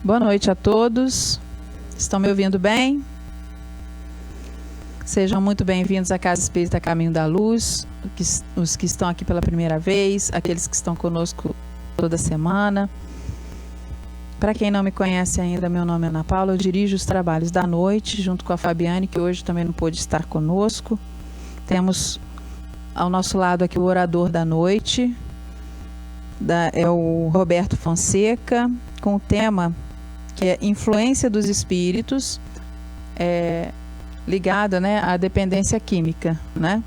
Boa noite a todos. Estão me ouvindo bem? Sejam muito bem-vindos à Casa Espírita Caminho da Luz, os que estão aqui pela primeira vez, aqueles que estão conosco toda semana. Para quem não me conhece ainda, meu nome é Ana Paula, eu dirijo os trabalhos da noite, junto com a Fabiane, que hoje também não pôde estar conosco. Temos ao nosso lado aqui o orador da noite, é o Roberto Fonseca, com o tema que é Influência dos Espíritos, ligado, né, à dependência química, né?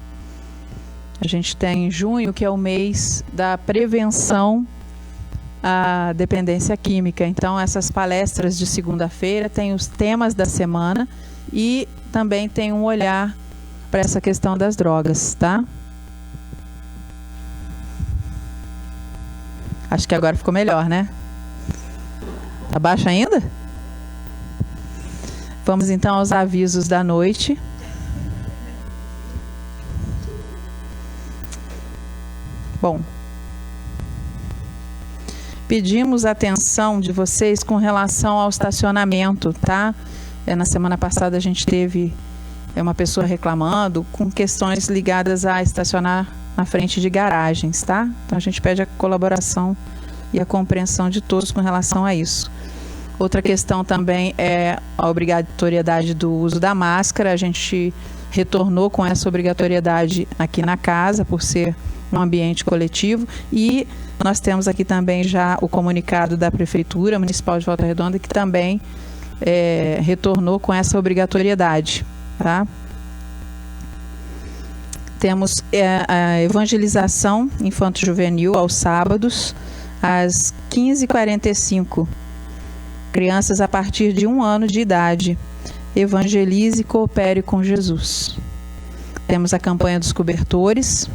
A gente tem em junho, que é o mês da prevenção à dependência química. Então, essas palestras de segunda-feira têm os temas da semana e também tem um olhar para essa questão das drogas, tá? Acho que agora ficou melhor, né? Tá baixo ainda? Vamos então aos avisos da noite. Bom, pedimos a atenção de vocês com relação ao estacionamento, tá? Na semana passada a gente teve uma pessoa reclamando com questões ligadas a estacionar na frente de garagens, tá? Então a gente pede a colaboração e a compreensão de todos com relação a isso. Outra questão também é a obrigatoriedade do uso da máscara. A gente retornou com essa obrigatoriedade aqui na casa, por ser um ambiente coletivo. E nós temos aqui também já o comunicado da Prefeitura Municipal de Volta Redonda, que também retornou com essa obrigatoriedade, tá? Temos a evangelização infanto-juvenil aos sábados, às 15h45. Crianças a partir de 1 ano de idade. Evangelize e coopere com Jesus. Temos a campanha dos cobertores.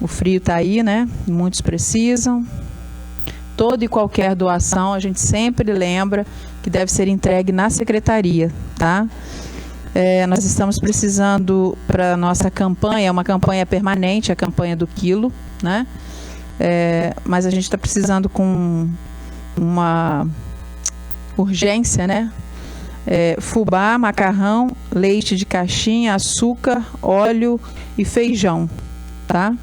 O frio está aí, né? Muitos precisam. Toda e qualquer doação, a gente sempre lembra que deve ser entregue na secretaria, tá? Nós estamos precisando para a nossa campanha, é uma campanha permanente, a campanha do quilo, né? Mas a gente está precisando com uma urgência, né? Fubá, macarrão, leite de caixinha, açúcar, óleo e feijão, tá?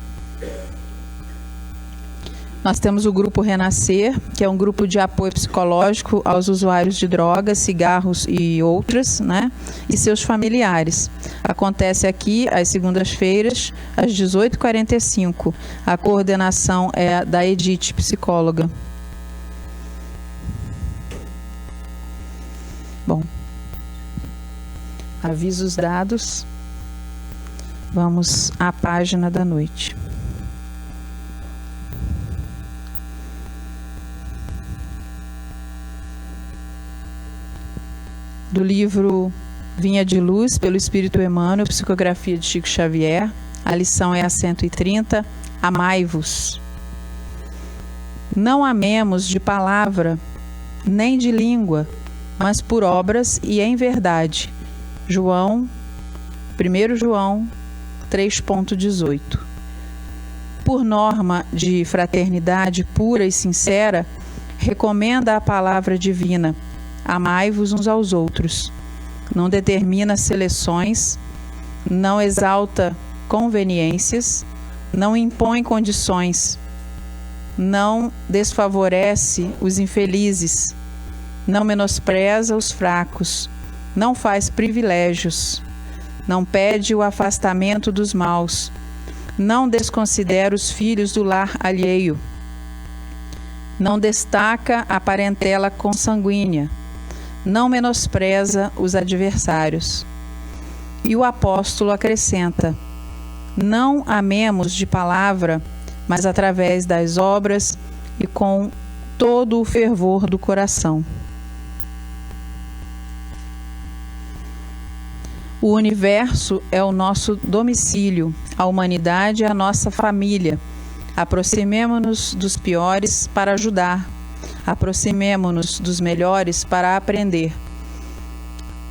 Nós temos o grupo Renascer, que é um grupo de apoio psicológico aos usuários de drogas, cigarros e outras, né? E seus familiares. Acontece aqui às segundas-feiras, às 18h45. A coordenação é da Edith, psicóloga. Bom, avisos dados. Vamos à página da noite. Do livro Vinha de Luz, pelo Espírito Emmanuel, psicografia de Chico Xavier. A lição é a 130. Amai-vos. Não amemos de palavra, nem de língua, mas por obras e em verdade. 1 João 3.18. Por norma de fraternidade pura e sincera, recomenda a palavra divina: amai-vos uns aos outros. Não determina seleções, não exalta conveniências, não impõe condições, não desfavorece os infelizes, não menospreza os fracos, não faz privilégios, não pede o afastamento dos maus, não desconsidera os filhos do lar alheio, não destaca a parentela consanguínea, não menospreza os adversários. E o apóstolo acrescenta: não amemos de palavra, mas através das obras e com todo o fervor do coração. O universo é o nosso domicílio, a humanidade é a nossa família. Aproximemo-nos dos piores para ajudar. Aproximemo-nos dos melhores para aprender.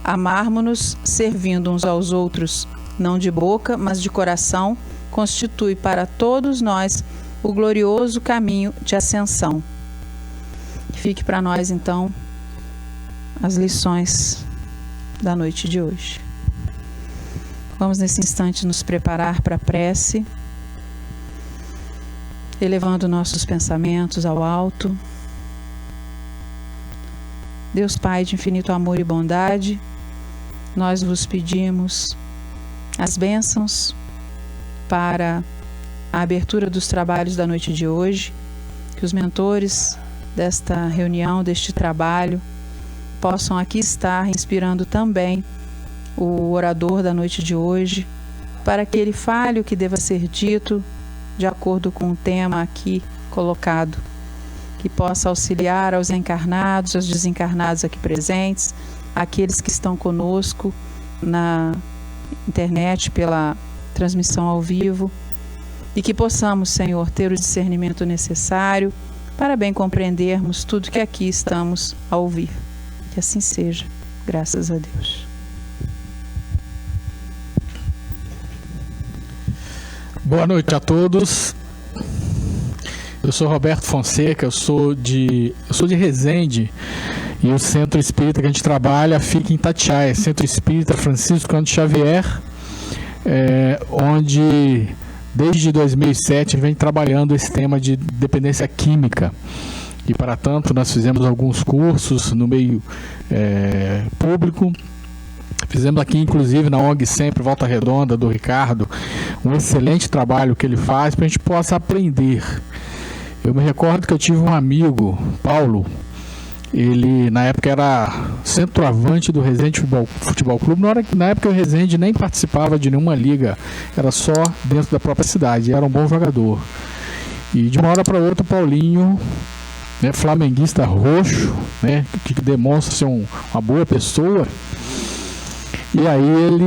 Amarmo-nos servindo uns aos outros, não de boca, mas de coração, constitui para todos nós o glorioso caminho de ascensão. Fique para nós, então, as lições da noite de hoje. Vamos, nesse instante, nos preparar para a prece, elevando nossos pensamentos ao alto. Deus Pai de infinito amor e bondade, nós vos pedimos as bênçãos para a abertura dos trabalhos da noite de hoje, que os mentores desta reunião, deste trabalho, possam aqui estar inspirando também o orador da noite de hoje, para que ele fale o que deva ser dito de acordo com o tema aqui colocado, que possa auxiliar aos encarnados, aos desencarnados aqui presentes, aqueles que estão conosco na internet pela transmissão ao vivo, e que possamos, Senhor, ter o discernimento necessário para bem compreendermos tudo que aqui estamos a ouvir. Que assim seja, graças a Deus. Boa noite a todos. Eu sou Roberto Fonseca, eu sou de Resende, e o Centro Espírita que a gente trabalha fica em Itatiaia, Centro Espírita Francisco Cândido Xavier, onde desde 2007 vem trabalhando esse tema de dependência química. E para tanto nós fizemos alguns cursos no meio público. Fizemos aqui, inclusive, na ONG Sempre, Volta Redonda, do Ricardo, um excelente trabalho que ele faz para a gente possa aprender. Eu me recordo que eu tive um amigo, Paulo, ele na época era centroavante do Resende Futebol Clube. Na época o Resende nem participava de nenhuma liga, era só dentro da própria cidade, era um bom jogador. E de uma hora para outra o Paulinho, flamenguista roxo, que demonstra ser uma boa pessoa, e aí ele,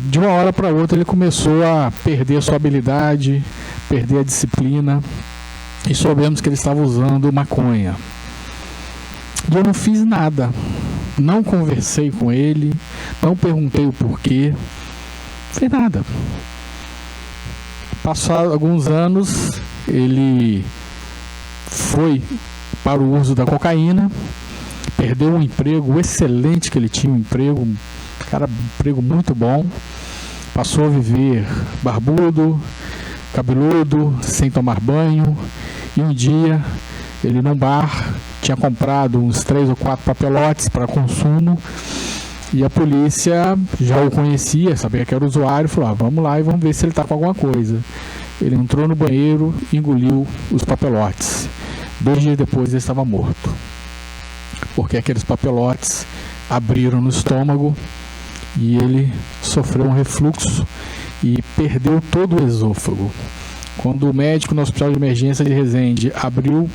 de uma hora para outra, ele começou a perder a sua habilidade, perder a disciplina, e soubemos que ele estava usando maconha. E eu não fiz nada, não conversei com ele, não perguntei o porquê, não fiz nada. Passados alguns anos, ele foi para o uso da cocaína, perdeu um emprego excelente que ele tinha, um emprego muito bom, passou a viver barbudo, cabeludo, sem tomar banho, e um dia ele num bar tinha comprado uns 3 ou 4 papelotes para consumo, e a polícia já o conhecia, sabia que era usuário, falou: vamos lá e vamos ver se ele está com alguma coisa. Ele entrou no banheiro e engoliu os papelotes. 2 dias depois ele estava morto, porque aqueles papelotes abriram no estômago e ele sofreu um refluxo e perdeu todo o esôfago. Quando o médico no hospital de emergência de Resende abriu,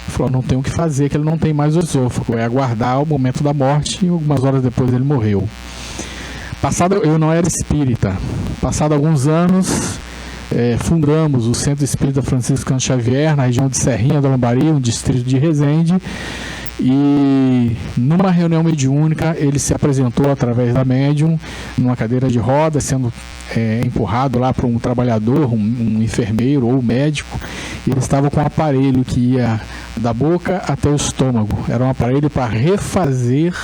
falou: não tem o que fazer, que ele não tem mais o esôfago, é aguardar o momento da morte, e algumas horas depois ele morreu. Eu não era espírita. Passado alguns anos, fundamos o Centro Espírita Francisco Cândido Xavier, na região de Serrinha da Lambari, no distrito de Resende, e numa reunião mediúnica ele se apresentou através da médium, numa cadeira de roda, sendo empurrado lá por um trabalhador, um enfermeiro ou médico. Ele estava com um aparelho que ia da boca até o estômago. Era um aparelho para refazer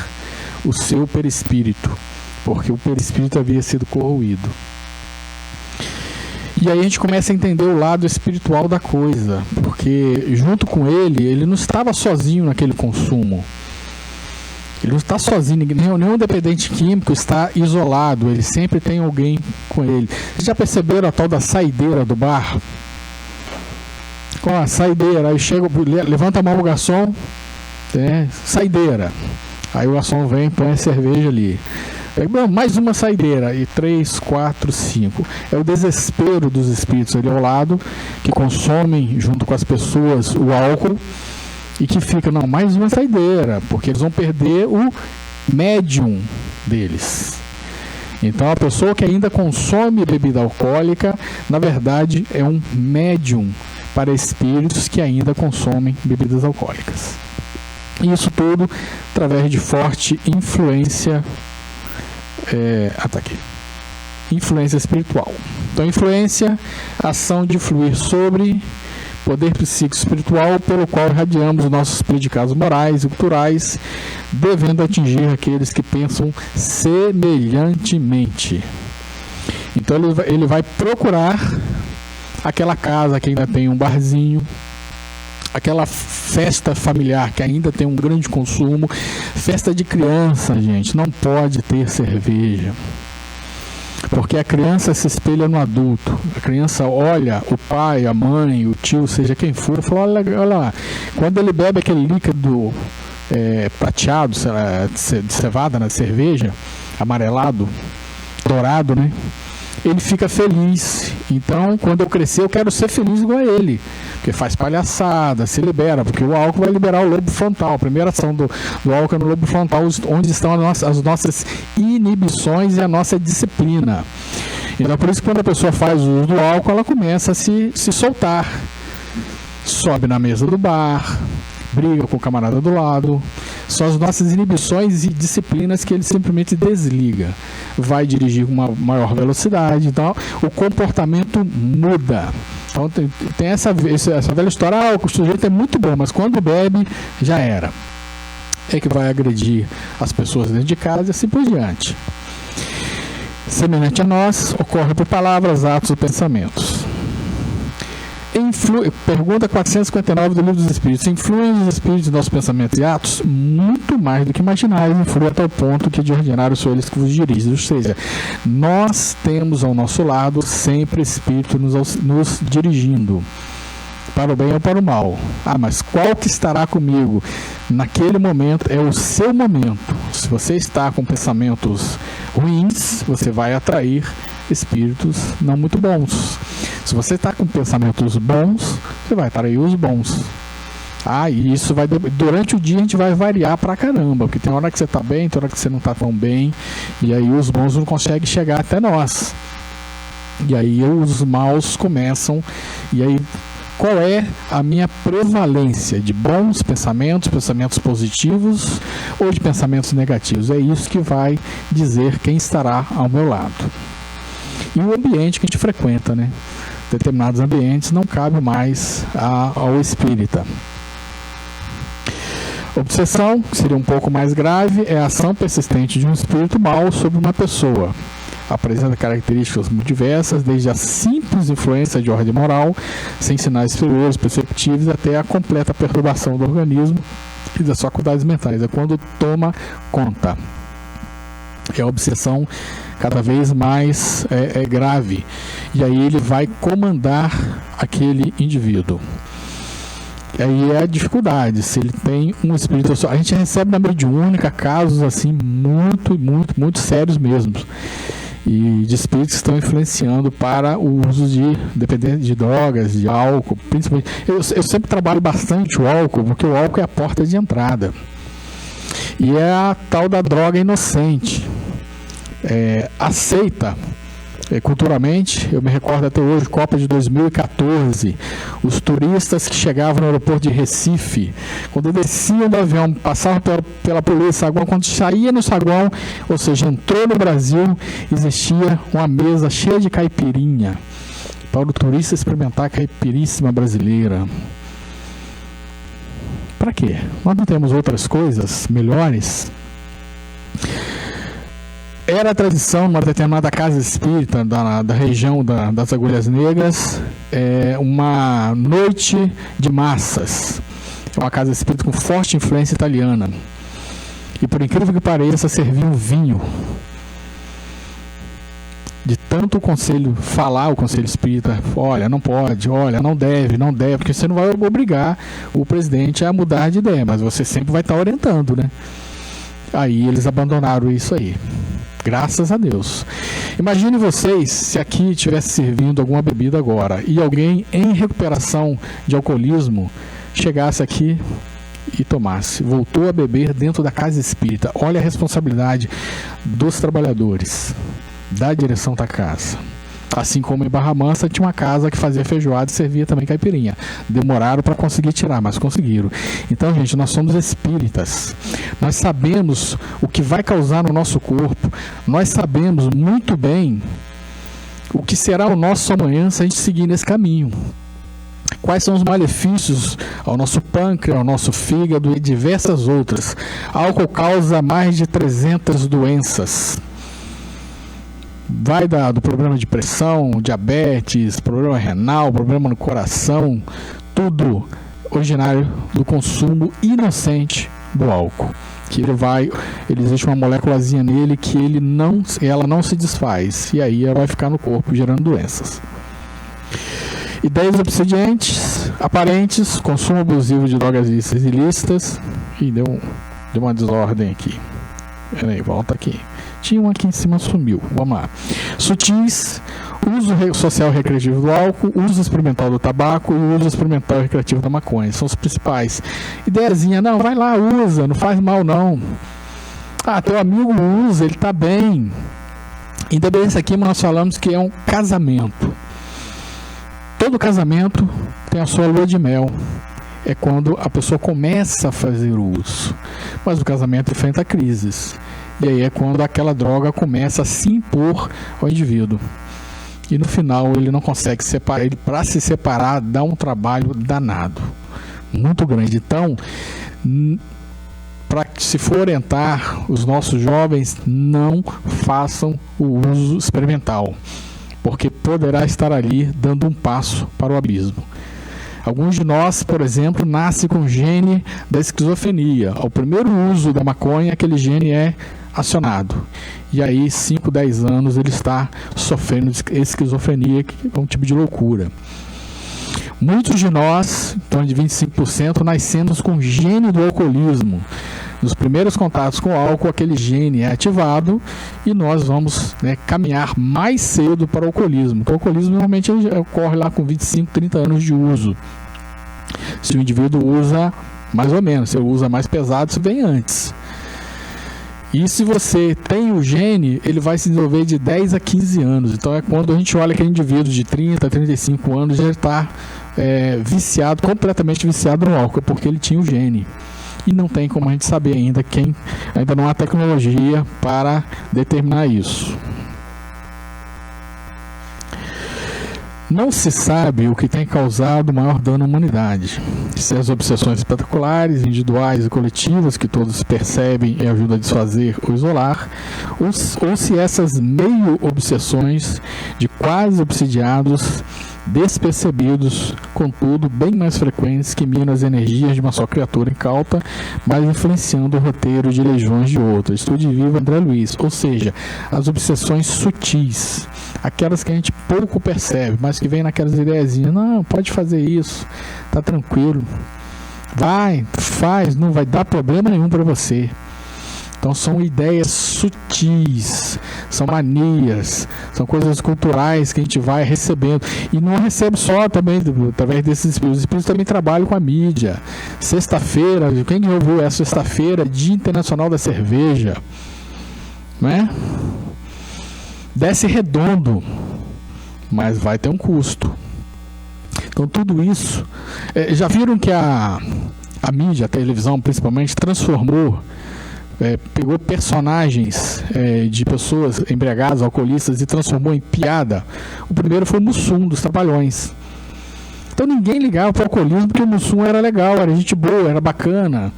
o seu perispírito, porque o perispírito havia sido corroído. E aí a gente começa a entender o lado espiritual da coisa, porque junto com ele não estava sozinho naquele consumo. Ele não está sozinho, nenhum dependente químico está isolado, ele sempre tem alguém com ele. Vocês já perceberam a tal da saideira do bar? Com a saideira, aí chega, levanta a mão o garçom, saideira. Aí o garçom vem, põe a cerveja ali. Mais uma saideira, e 3, 4, 5. É o desespero dos espíritos ali ao lado, que consomem junto com as pessoas o álcool, e que fica, mais uma saideira, porque eles vão perder o médium deles. Então a pessoa que ainda consome bebida alcoólica, na verdade é um médium para espíritos que ainda consomem bebidas alcoólicas. E isso tudo através de forte influência influência espiritual. Então, influência, ação de fluir sobre, poder psíquico espiritual pelo qual irradiamos nossos predicados morais e culturais, devendo atingir aqueles que pensam semelhantemente. Então ele vai procurar aquela casa que ainda tem um barzinho, aquela festa familiar que ainda tem um grande consumo. Festa de criança, gente, não pode ter cerveja, porque a criança se espelha no adulto. A criança olha o pai, a mãe, o tio, seja quem for, e fala, olha lá, quando ele bebe aquele líquido prateado, de cevada, né, de cerveja, amarelado, dourado, né? Ele fica feliz. Então, quando eu crescer, eu quero ser feliz igual a ele, porque faz palhaçada, se libera, porque o álcool vai liberar o lobo frontal. A primeira ação do álcool é no lobo frontal, onde estão as nossas inibições e a nossa disciplina. Então, por isso que quando a pessoa faz o uso do álcool, ela começa a se soltar. Sobe na mesa do bar, briga com o camarada do lado. São as nossas inibições e disciplinas que ele simplesmente desliga. Vai dirigir com uma maior velocidade, então o comportamento muda. Então tem essa velha história, o sujeito é muito bom, mas quando bebe, já era. É que vai agredir as pessoas dentro de casa e assim por diante. Semelhante a nós, ocorre por palavras, atos e pensamentos. Pergunta 459 do Livro dos Espíritos. Influem os espíritos em nossos pensamentos e atos? Muito mais do que imaginais, influem até o ponto que de ordinário são eles que vos dirigem. Ou seja, nós temos ao nosso lado sempre espírito nos dirigindo, para o bem ou para o mal. Mas qual que estará comigo naquele momento é o seu momento. Se você está com pensamentos ruins, você vai atrair espíritos não muito bons. Se você está com pensamentos bons, você vai atrair os bons. E isso vai, durante o dia a gente vai variar pra caramba, porque tem hora que você está bem, tem hora que você não está tão bem, e aí os bons não conseguem chegar até nós. E aí os maus começam, e aí qual é a minha prevalência de bons pensamentos, pensamentos positivos ou de pensamentos negativos? É isso que vai dizer quem estará ao meu lado. E o ambiente que a gente frequenta, né? Determinados ambientes não cabe mais ao espírita. Obsessão, que seria um pouco mais grave, é a ação persistente de um espírito mau sobre uma pessoa. Apresenta características muito diversas, desde a simples influência de ordem moral, sem sinais exteriores perceptíveis, até a completa perturbação do organismo e das faculdades mentais. É quando toma conta. É a obsessão cada vez mais grave. E aí ele vai comandar aquele indivíduo. E aí é a dificuldade, se ele tem um espírito... A gente recebe na mediúnica casos assim muito sérios mesmo. E de espíritos que estão influenciando para o uso de drogas, de álcool, principalmente. Eu sempre trabalho bastante o álcool, porque o álcool é a porta de entrada. E é a tal da droga inocente. Aceita culturalmente. Eu me recordo até hoje, Copa de 2014, os turistas que chegavam no aeroporto de Recife, quando desciam do avião, passavam pela polícia, quando saía no saguão, ou seja, entrou no Brasil, existia uma mesa cheia de caipirinha para o turista experimentar a caipiríssima brasileira. Para quê? Nós não temos outras coisas melhores? Era a tradição, numa determinada casa espírita da região das Agulhas Negras, uma noite de massas. É uma casa espírita com forte influência italiana. E por incrível que pareça, servia um vinho. De tanto o conselho falar, o conselho espírita, olha, não pode, olha, não deve, porque você não vai obrigar o presidente a mudar de ideia, mas você sempre vai estar orientando, né? Aí eles abandonaram isso aí. Graças a Deus. Imagine vocês se aqui estivesse servindo alguma bebida agora e alguém em recuperação de alcoolismo chegasse aqui e tomasse. Voltou a beber dentro da casa espírita. Olha a responsabilidade dos trabalhadores, da direção da casa. Assim como em Barra Mansa tinha uma casa que fazia feijoada e servia também caipirinha. Demoraram para conseguir tirar, mas conseguiram. Então, gente, nós somos espíritas. Nós sabemos o que vai causar no nosso corpo. Nós sabemos muito bem o que será o nosso amanhã se a gente seguir nesse caminho. Quais são os malefícios ao nosso pâncreas, ao nosso fígado e diversas outras? Álcool causa mais de 300 doenças. Vai do problema de pressão, diabetes, problema renal, problema no coração, tudo originário do consumo inocente do álcool. Que ele existe uma moléculazinha nele que ela não se desfaz, e aí ela vai ficar no corpo gerando doenças. Ideias obsediantes, aparentes, consumo abusivo de drogas ilícitas. Ih, deu uma desordem aqui. Peraí, volta aqui. Tinha um aqui em cima, sumiu. Vamos lá. Sutis, uso social recreativo do álcool, uso experimental do tabaco e uso experimental recreativo da maconha. São os principais. Ideiazinha, não, vai lá, usa, não faz mal não. Ah, teu amigo usa, ele tá bem. Ainda bem isso aqui, mas nós falamos que é um casamento. Todo casamento tem a sua lua de mel. É quando a pessoa começa a fazer uso. Mas o casamento enfrenta crises. E aí é quando aquela droga começa a se impor ao indivíduo. E no final ele não consegue separar. Ele, para se separar, dá um trabalho danado. Muito grande. Então, se for orientar os nossos jovens, não façam o uso experimental. Porque poderá estar ali dando um passo para o abismo. Alguns de nós, por exemplo, nascem com o gene da esquizofrenia. Ao primeiro uso da maconha, aquele gene é acionado. E aí, 5, 10 anos, ele está sofrendo de esquizofrenia, que é um tipo de loucura. Muitos de nós, em torno de 25%, nascemos com o gene do alcoolismo. Nos primeiros contatos com o álcool, aquele gene é ativado e nós vamos caminhar mais cedo para o alcoolismo. O alcoolismo normalmente ocorre lá com 25, 30 anos de uso. Se o indivíduo usa mais ou menos, se ele usa mais pesado, isso vem antes. E se você tem o gene, ele vai se desenvolver de 10 a 15 anos. Então é quando a gente olha aquele indivíduo de 30 a 35 anos, já está viciado, completamente viciado no álcool, porque ele tinha o gene. E não tem como a gente saber ainda não há tecnologia para determinar isso. Não se sabe o que tem causado maior dano à humanidade. Se as obsessões espetaculares, individuais e coletivas que todos percebem e ajudam a desfazer ou isolar, ou se essas meio-obsessões de quase obsidiados, despercebidos, contudo, bem mais frequentes que minam as energias de uma só criatura incauta, mas influenciando o roteiro de legiões de outras. Estude vivo André Luiz. Ou seja, as obsessões sutis, aquelas que a gente pouco percebe, mas que vem naquelas ideiazinhas, não, pode fazer isso, tá tranquilo, faz, não vai dar problema nenhum para você. Então são ideias sutis, são manias, são coisas culturais que a gente vai recebendo. E não recebe só também através desses espíritos. Os espíritos também trabalham com a mídia. Sexta-feira, quem ouviu essa sexta-feira, Dia Internacional da Cerveja, não é? Desce redondo, mas vai ter um custo. Então tudo isso, já viram que a mídia, a televisão principalmente, transformou, pegou personagens de pessoas embriagadas, alcoolistas e transformou em piada. O primeiro foi o Mussum, dos Trapalhões. Então ninguém ligava para o alcoolismo porque o Mussum era legal, era gente boa, era bacana.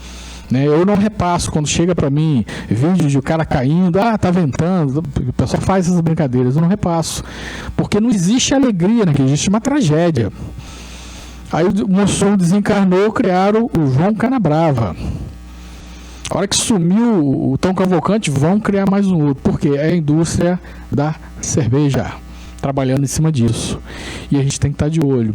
Eu não repasso quando chega para mim vídeo de o cara caindo, tá ventando, o pessoal faz essas brincadeiras, eu não repasso, porque não existe alegria, existe uma tragédia. Aí o Mussum desencarnou, criaram o João Canabrava. A hora que sumiu o Tom Cavalcante, vão criar mais um outro, porque é a indústria da cerveja trabalhando em cima disso, e a gente tem que estar de olho.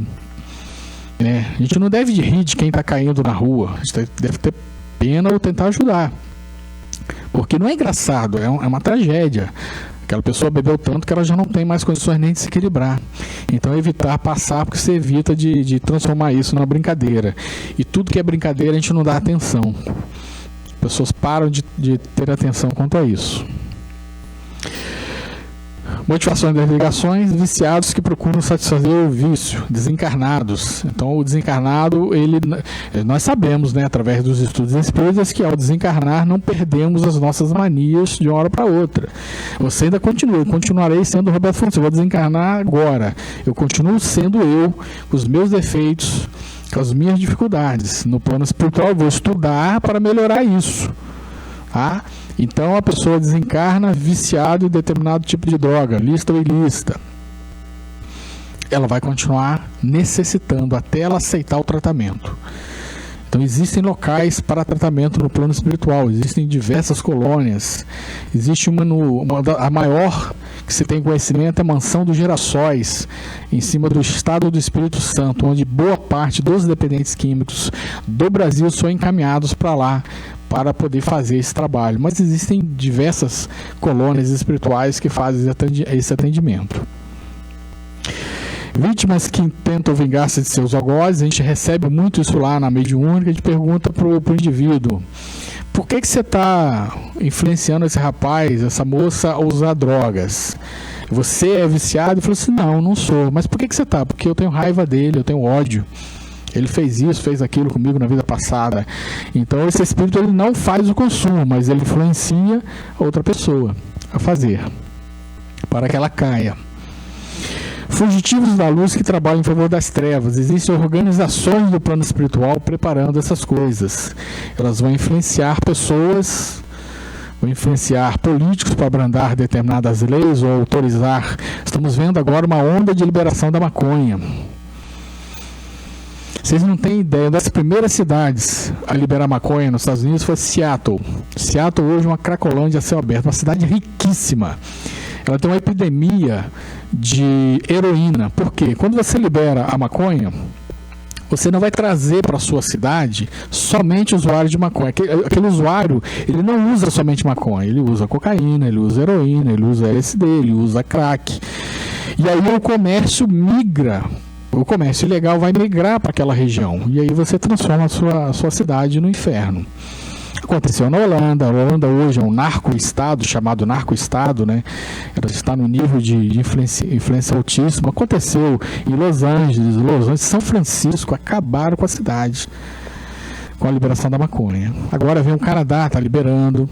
A gente não deve rir de quem está caindo na rua, a gente deve ter pena ou tentar ajudar, porque não é engraçado, é uma tragédia. Aquela pessoa bebeu tanto que ela já não tem mais condições nem de se equilibrar. Então evitar passar, porque você evita de transformar isso numa brincadeira, e tudo que é brincadeira a gente não dá atenção. As pessoas param de ter atenção quanto a isso. Motivações das ligações, viciados que procuram satisfazer o vício, desencarnados. Então, o desencarnado, nós sabemos, né, através dos estudos espíritas, que ao desencarnar não perdemos as nossas manias de uma hora para outra. Você ainda continua, eu continuarei sendo o Roberto Fonseca, eu vou desencarnar agora. Eu continuo sendo eu, com os meus defeitos, com as minhas dificuldades. No plano espiritual, eu vou estudar para melhorar isso. Tá? Então a pessoa desencarna viciado em determinado tipo de droga, lista ou ilícita. Ela vai continuar necessitando até ela aceitar o tratamento. Então existem locais para tratamento no plano espiritual, existem diversas colônias. Existe a maior que se tem conhecimento é a Mansão dos Girassóis, em cima do Estado do Espírito Santo, onde boa parte dos dependentes químicos do Brasil são encaminhados para lá, para poder fazer esse trabalho. Mas existem diversas colônias espirituais que fazem esse atendimento. Vítimas que tentam vingar-se de seus algozes, a gente recebe muito isso lá na mediúnica, a gente pergunta para o indivíduo: por que você está influenciando esse rapaz, essa moça a usar drogas? Você é viciado? Ele falou assim: não sou. Mas por que você está? Porque eu tenho raiva dele, eu tenho ódio. Ele fez isso, fez aquilo comigo na vida passada. Então esse espírito ele não faz o consumo, mas ele influencia outra pessoa a fazer, para que ela caia. Fugitivos da luz que trabalham em favor das trevas. Existem organizações do plano espiritual preparando essas coisas. Elas vão influenciar pessoas, vão influenciar políticos para abrandar determinadas leis ou autorizar. Estamos vendo agora uma onda de liberação da maconha. Vocês não têm ideia, das primeiras cidades a liberar maconha nos Estados Unidos foi Seattle. Seattle hoje é uma cracolândia a céu aberto, uma cidade riquíssima. Ela tem uma epidemia de heroína. Por quê? Quando você libera a maconha, você não vai trazer para a sua cidade somente usuário de maconha. Aquele usuário, ele não usa somente maconha, ele usa cocaína, ele usa heroína, ele usa LSD, ele usa crack. E aí o comércio migra. O comércio ilegal vai migrar para aquela região. E aí você transforma a sua cidade no inferno. Aconteceu na Holanda. A Holanda hoje é um narco-estado, chamado narco-estado, né? Ela está no nível de influência altíssima. Aconteceu em Los Angeles, São Francisco, acabaram com a cidade, com a liberação da maconha. Agora vem o Canadá, está liberando.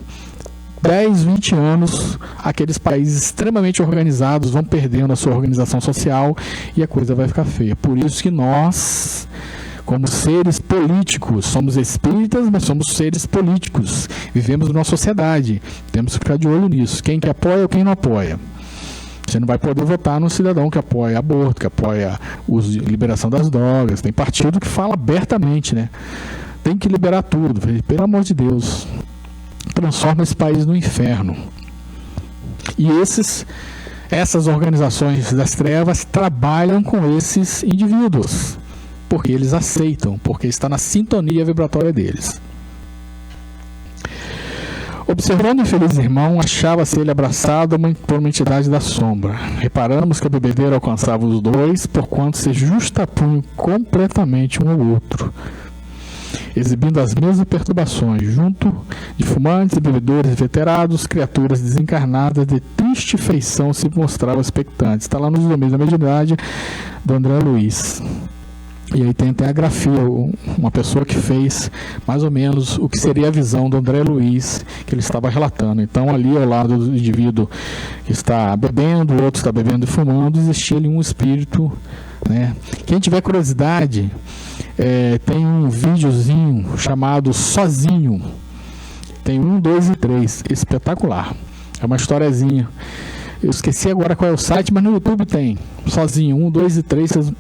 10, 20 anos, aqueles países extremamente organizados vão perdendo a sua organização social e a coisa vai ficar feia. Por isso que nós, como seres políticos, somos espíritas, mas somos seres políticos. Vivemos numa sociedade, temos que ficar de olho nisso. Quem que apoia ou quem não apoia. Você não vai poder votar num cidadão que apoia aborto, que apoia a liberação das drogas. Tem partido que fala abertamente, né? Tem que liberar tudo, pelo amor de Deus. Transforma esse país no inferno. E essas organizações das trevas trabalham com esses indivíduos, porque eles aceitam, porque está na sintonia vibratória deles. Observando o infeliz irmão, achava-se ele abraçado por uma entidade da sombra. Reparamos que a bebedeira alcançava os dois, porquanto se justapunham completamente um ao outro, exibindo as mesmas perturbações, junto de fumantes, bebedores veterados, criaturas desencarnadas de triste feição se mostravam expectantes. Está lá nos domínios da mediunidade do André Luiz. E aí tem até a grafia, uma pessoa que fez mais ou menos o que seria a visão do André Luiz, que ele estava relatando. Então ali ao lado do indivíduo que está bebendo, o outro está bebendo e fumando, existia ali um espírito, né? Quem tiver curiosidade, tem um videozinho chamado Sozinho. Tem 1, 2 e 3, espetacular. É uma historiazinha. Eu esqueci agora qual é o site, mas no YouTube tem. Sozinho, 1, 2 e 3, vocês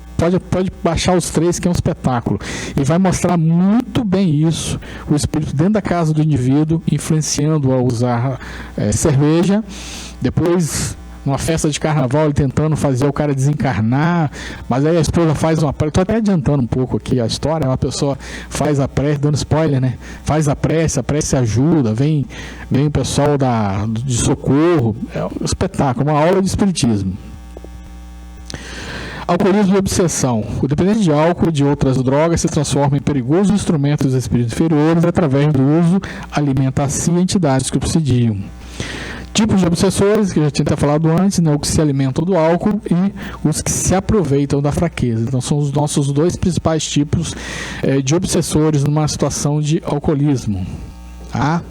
pode baixar os 3, que é um espetáculo. E vai mostrar muito bem isso, o espírito dentro da casa do indivíduo, influenciando a usar cerveja. Depois, numa festa de carnaval, ele tentando fazer o cara desencarnar, mas aí a esposa faz uma prece. Estou até adiantando um pouco aqui a história. Uma pessoa faz a prece, dando spoiler, né? Faz a prece ajuda, vem o pessoal de socorro. É um espetáculo, uma aula de espiritismo. Alcoolismo e obsessão. O dependente de álcool e de outras drogas se transforma em perigoso instrumento dos espíritos inferiores através do uso, alimenta a si entidades que obsidiam. Tipos de obsessores, que eu já tinha até falado antes, né, os que se alimentam do álcool e os que se aproveitam da fraqueza. Então são os nossos dois principais tipos de obsessores numa situação de alcoolismo. Tá?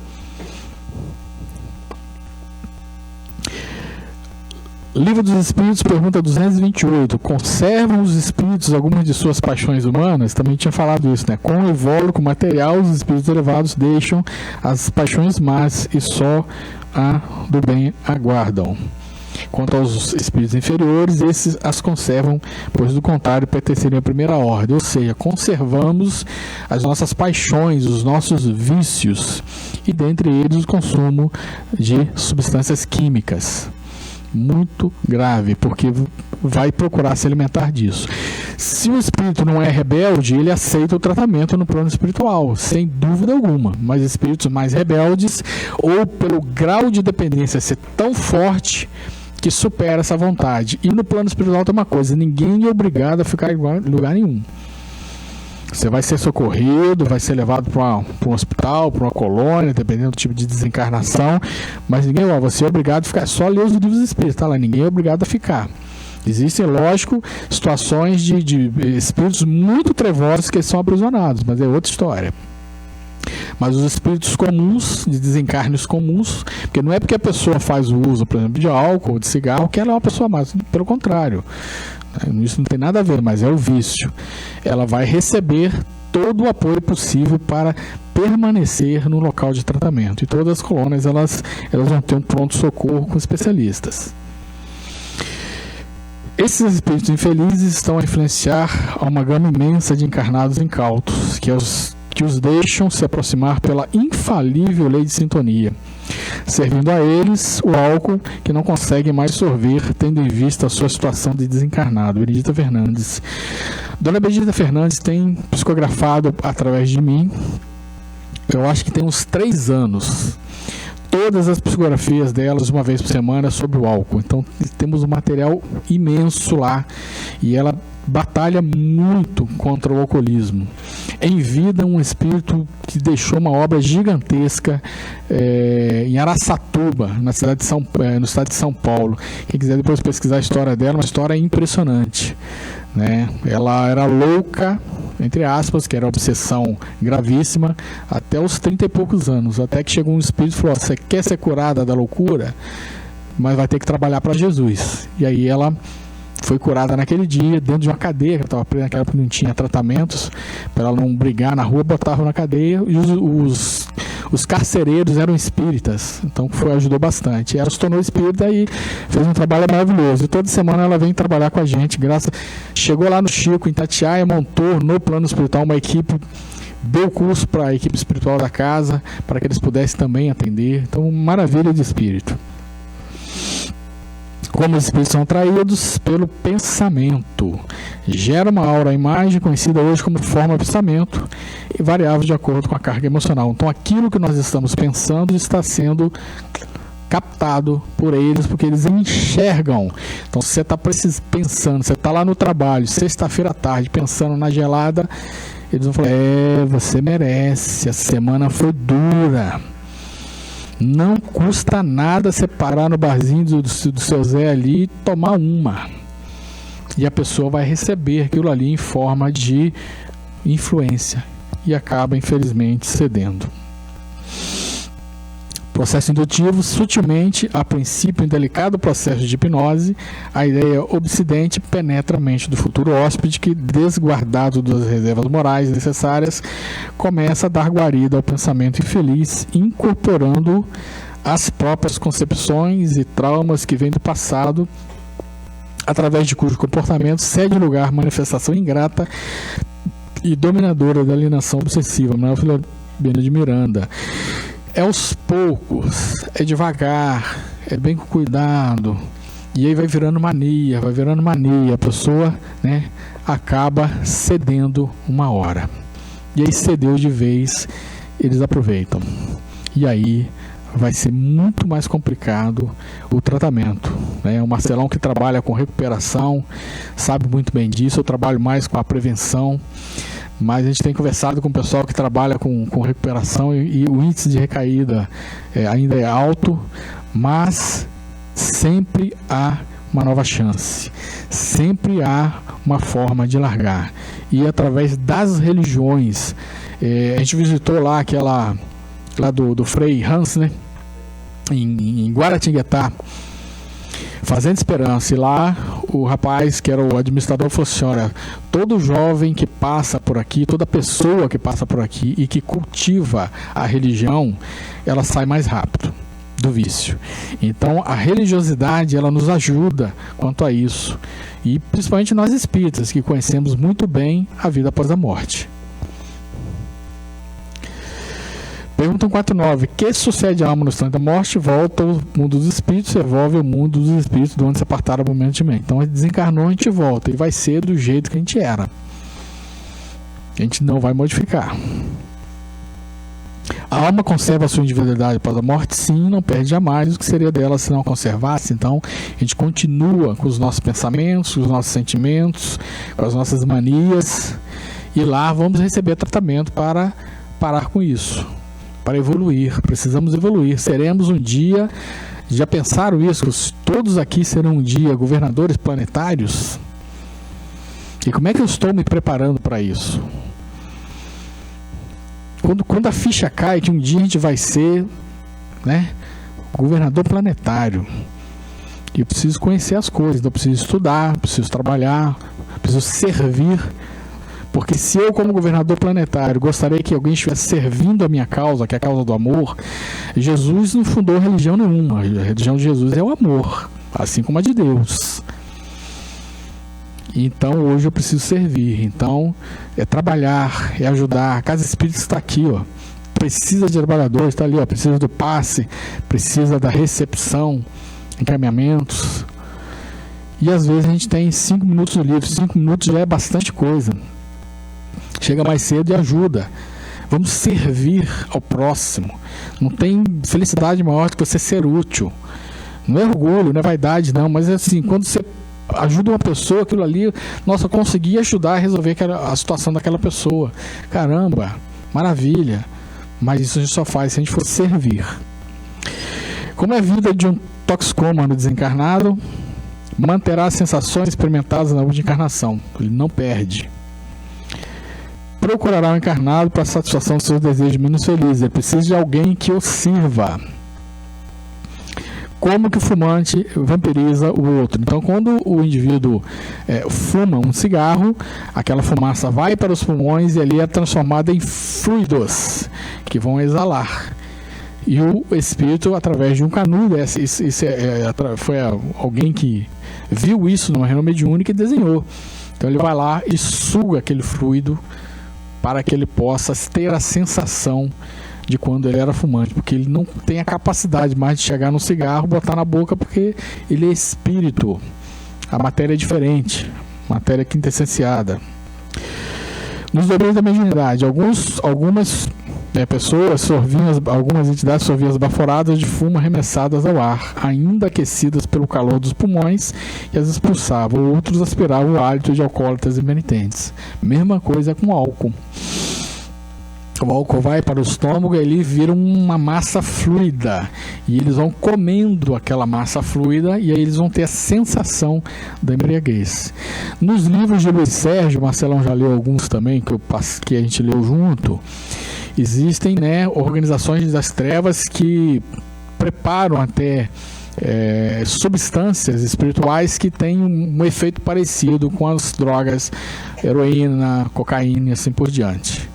Livro dos Espíritos, pergunta 228. Conservam os espíritos algumas de suas paixões humanas? Também tinha falado isso, né? Com o evóloco material, os espíritos elevados deixam as paixões más e só a do bem aguardam. Quanto aos espíritos inferiores, esses as conservam, pois do contrário pertenceriam à primeira ordem, ou seja, conservamos as nossas paixões, os nossos vícios, e dentre eles o consumo de substâncias químicas. Muito grave, porque vai procurar se alimentar disso. Se o espírito não é rebelde, ele aceita o tratamento no plano espiritual, sem dúvida alguma. Mas espíritos mais rebeldes, ou pelo grau de dependência ser tão forte, que supera essa vontade. E no plano espiritual tem uma coisa: ninguém é obrigado a ficar em lugar nenhum. Você vai ser socorrido, vai ser levado para um hospital, para uma colônia, dependendo do tipo de desencarnação, mas ninguém, você é obrigado a ficar, só ler os livros espíritas, tá lá, ninguém é obrigado a ficar. Existem, lógico, situações de espíritos muito trevosos que são aprisionados, mas é outra história. Mas os espíritos comuns, de desencarnes comuns, porque não é porque a pessoa faz o uso, por exemplo, de álcool ou de cigarro, que ela é uma pessoa má, pelo contrário. Isso não tem nada a ver, mas é o vício. Ela vai receber todo o apoio possível para permanecer no local de tratamento. E todas as colônias elas vão ter um pronto-socorro com especialistas. Esses espíritos infelizes estão a influenciar a uma gama imensa de encarnados incautos, que os deixam se aproximar pela infalível lei de sintonia, servindo a eles o álcool que não conseguem mais sorver, tendo em vista a sua situação de desencarnado. Benedita Fernandes. Dona Benedita Fernandes tem psicografado através de mim, eu acho que tem uns 3 anos, todas as psicografias delas, uma vez por semana, sobre o álcool. Então temos um material imenso lá, e ela batalha muito contra o alcoolismo. Em vida, um espírito que deixou uma obra gigantesca em Araçatuba, no estado de São Paulo. Quem quiser depois pesquisar a história dela, uma história impressionante, né? Ela era louca, entre aspas, que era obsessão gravíssima, até os 30 e poucos anos, até que chegou um espírito e falou: você quer ser curada da loucura, mas vai ter que trabalhar para Jesus. E aí ela foi curada naquele dia, dentro de uma cadeia, que ela estava presa naquela época, não tinha tratamentos, para ela não brigar na rua, botavam na cadeia, e os carcereiros eram espíritas, então ajudou bastante. Ela se tornou espírita e fez um trabalho maravilhoso, e toda semana ela vem trabalhar com a gente, chegou lá no Chico, em Itatiaia, montou no plano espiritual uma equipe, deu curso para a equipe espiritual da casa, para que eles pudessem também atender. Então, maravilha de espírito. Como os espíritos são atraídos pelo pensamento, gera uma aura, imagem, conhecida hoje como forma de pensamento, e variável de acordo com a carga emocional. Então aquilo que nós estamos pensando está sendo captado por eles, porque eles enxergam. Então se você está pensando, você está lá no trabalho, sexta-feira à tarde, pensando na gelada, eles vão falar: você merece, a semana foi dura. Não custa nada você parar no barzinho do seu Zé ali e tomar uma. E a pessoa vai receber aquilo ali em forma de influência e acaba, infelizmente, cedendo. Processo indutivo: sutilmente, a princípio em delicado processo de hipnose, a ideia obsidente penetra a mente do futuro hóspede que, desguardado das reservas morais necessárias, começa a dar guarida ao pensamento infeliz, incorporando as próprias concepções e traumas que vêm do passado, através de cujo comportamento cede lugar à manifestação ingrata e dominadora da alienação obsessiva. Manuel Filomeno de Miranda. É aos poucos, é devagar, é bem com cuidado, e aí vai virando mania, a pessoa, né, acaba cedendo uma hora, e aí cedeu de vez, eles aproveitam, e aí vai ser muito mais complicado o tratamento, né? O Marcelão, que trabalha com recuperação, sabe muito bem disso. Eu trabalho mais com a prevenção, mas a gente tem conversado com o pessoal que trabalha com recuperação, e o índice de recaída ainda é alto, mas sempre há uma nova chance, sempre há uma forma de largar. E através das religiões, a gente visitou lá aquela lá do Frei Hans, né, em Guaratinguetá, Fazenda Esperança, e lá o rapaz que era o administrador falou assim: olha, todo jovem que passa por aqui, toda pessoa que passa por aqui e que cultiva a religião, ela sai mais rápido do vício. Então a religiosidade, ela nos ajuda quanto a isso, e principalmente nós espíritas que conhecemos muito bem a vida após a morte. Pergunta 149. Que sucede à alma no instante da morte? Volta ao mundo dos espíritos, evolve o mundo dos espíritos de onde se apartaram momentantemente. Então, desencarnou, a gente volta e vai ser do jeito que a gente era. A gente não vai modificar. A alma conserva a sua individualidade após a morte? Sim, não perde jamais. O que seria dela se não conservasse? Então, a gente continua com os nossos pensamentos, com os nossos sentimentos, com as nossas manias, e lá vamos receber tratamento para parar com isso. Para evoluir, precisamos evoluir. Seremos um dia, já pensaram isso? Todos aqui serão um dia governadores planetários? E como é que eu estou me preparando para isso? Quando a ficha cai que um dia a gente vai ser, né, governador planetário, e eu preciso conhecer as coisas, eu preciso estudar, preciso trabalhar, preciso servir. Porque se eu, como governador planetário, gostaria que alguém estivesse servindo a minha causa, que é a causa do amor, Jesus não fundou religião nenhuma. A religião de Jesus é o amor, assim como a de Deus. Então, hoje eu preciso servir. Então, é trabalhar, é ajudar. A Casa Espírita está aqui, ó. Precisa de trabalhadores, está ali, ó. Precisa do passe, precisa da recepção, encaminhamentos. E às vezes a gente tem 5 minutos no livro. 5 minutos já é bastante coisa. Chega mais cedo e ajuda. Vamos servir ao próximo. Não tem felicidade maior do que você ser útil. Não é orgulho, não é vaidade, não. Mas é assim, quando você ajuda uma pessoa, aquilo ali, nossa, eu consegui ajudar a resolver a situação daquela pessoa. Caramba, maravilha. Mas isso a gente só faz se a gente for servir. Como é a vida de um toxicômano desencarnado? Manterá as sensações experimentadas na última encarnação. Ele não perde. Procurará o encarnado para a satisfação dos seus desejos menos felizes. Ele precisa de alguém que o sirva. Como que o fumante vampiriza o outro? Então, quando o indivíduo fuma um cigarro, aquela fumaça vai para os pulmões e ali é transformada em fluidos que vão exalar. E o espírito, através de um canudo, foi alguém que viu isso numa reunião mediúnica e desenhou. Então ele vai lá e suga aquele fluido para que ele possa ter a sensação de quando ele era fumante, porque ele não tem a capacidade mais de chegar no cigarro, botar na boca, porque ele é espírito. A matéria é diferente, matéria quintessenciada. Nos domínios da mediunidade, algumas pessoas algumas entidades sorviam as baforadas de fumo arremessadas ao ar, ainda aquecidas pelo calor dos pulmões, e as expulsavam. Outros aspiravam o hálito de alcoólatras e penitentes. Mesma coisa com álcool. O álcool vai para o estômago e ali vira uma massa fluida. E eles vão comendo aquela massa fluida e aí eles vão ter a sensação da embriaguez. Nos livros de Luiz Sérgio, Marcelão já leu alguns também, que a gente leu junto, existem, organizações das trevas que preparam até substâncias espirituais que têm um efeito parecido com as drogas, heroína, cocaína e assim por diante.